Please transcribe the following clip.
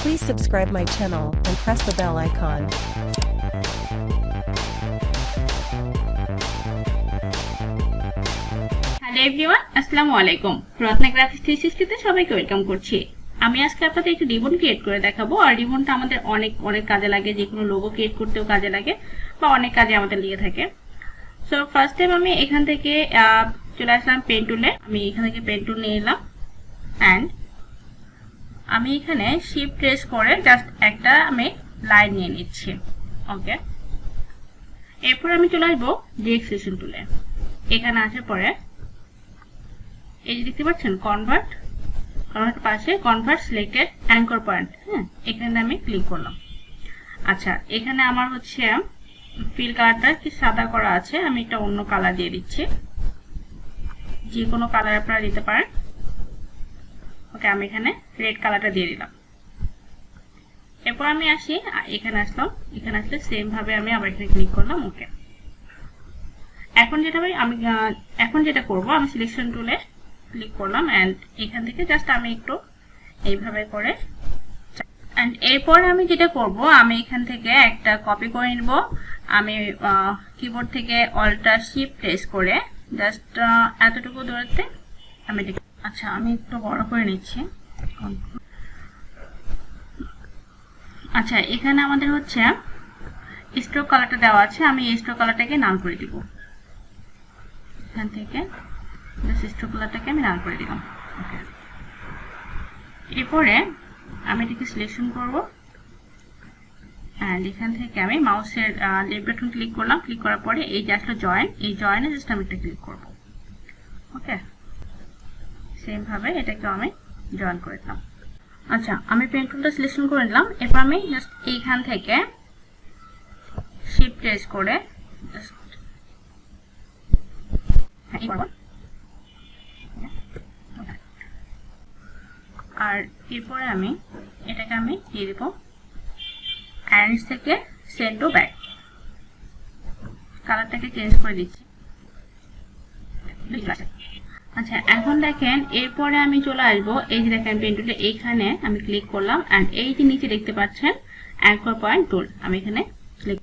Please subscribe my channel and press the bell icon. Hello everyone, আসসালামু আলাইকুম। Ratna graphics 360 তে সবাইকে ওয়েলকাম করছি। আমি আজকে আপনাদের একটি রিবন ক্রিয়েট করে দেখাবো। আর রিবনটা আমাদের অনেক অনেক কাজে লাগে, যে কোনো লোগো ক্রিয়েট করতেও কাজে লাগে বা অনেক কাজে আমাদের লেগে থাকে। সো ফার্স্ট টাইম আমি এখান থেকে চলে আসলাম পেন টুলে। আমি এখান থেকে পেন টুল নিয়ে এলাম অ্যান্ড আমি এখানে শিফট প্রেস করে জাস্ট একটা আমি লাইন নিয়ে নিচ্ছি। ওকে, এরপর আমি চলে আসবো ডিএক্সেশন টুলে। এখানে আসার পরে এই যে দেখতে পাচ্ছেন কনভার্ট পাশে কনভার্ট সিলেক্টেড অ্যাঙ্কর পয়েন্ট, হ্যাঁ, এখানে আমি ক্লিক করলাম। আচ্ছা, এখানে আমার হচ্ছে ফিল কালারটা কি সাদা করা আছে, আমি এটা অন্য কালার দিয়ে দিচ্ছি। যে কোনো কালার আপনারা দিতে পারেন। ওকে, আমি এখানে রেড কালারটা দিয়ে দিলাম। এরপর আমি আসি, এখানে আসলাম। এখানে আসলে সেম ভাবে আমি আবার এখানে ক্লিক করলাম। ওকে, এখন যেটা করব, আমি সিলেকশন টুলে ক্লিক করলাম অ্যান্ড এখান থেকে জাস্ট আমি একটু এইভাবে করে অ্যান্ড এরপর আমি যেটা করব, আমি এখান থেকে একটা কপি করে নিব। আমি কিবোর্ড থেকে অল্টার শিফট প্রেস করে জাস্ট এতটুকু দূরত্বে আমি আচ্ছা, আমি একটু বড় করে নিচ্ছি। আচ্ছা, এখানে আমাদের হচ্ছে স্ট্রোক কালারটা দেওয়া আছে, আমি এই স্ট্রোক কালারটাকে নাল করে দিব। এখান থেকে স্ট্রোক কালারটাকে আমি নাল করে দিলাম। ওকে, এরপরে আমি এটাকে সিলেকশন করব অ্যান্ড এখান থেকে আমি মাউসের লেফট বাটন ক্লিক করলাম। ক্লিক করার পরে এই যে আসলে জয়েন, এই জয়েনে জাস্ট আমি একটা ক্লিক করব। ওকে, সেম ভাবে এটাকে আমি জয়েন করে দিলাম। আচ্ছা, আমি পেন টুলটা সিলেকশন করে নিলাম। এরপর আমি জাস্ট এইখান থেকে শিফট প্রেস করে আর এরপরে আমি এটাকে আমি দিয়ে দেবো অ্যারেঞ্জ থেকে সেন্ড টু ব্যাক। কালারটাকে চেঞ্জ করে দিচ্ছি। আচ্ছা, এখন দেখেন এরপরে আমি চলে আসবো, এই যে দেখেন পেন টুলে এইখানে আমি ক্লিক করলাম অ্যান্ড এই যে নিচে দেখতে পাচ্ছেন অ্যাঙ্কর পয়েন্ট টুল, আমি এখানে ক্লিক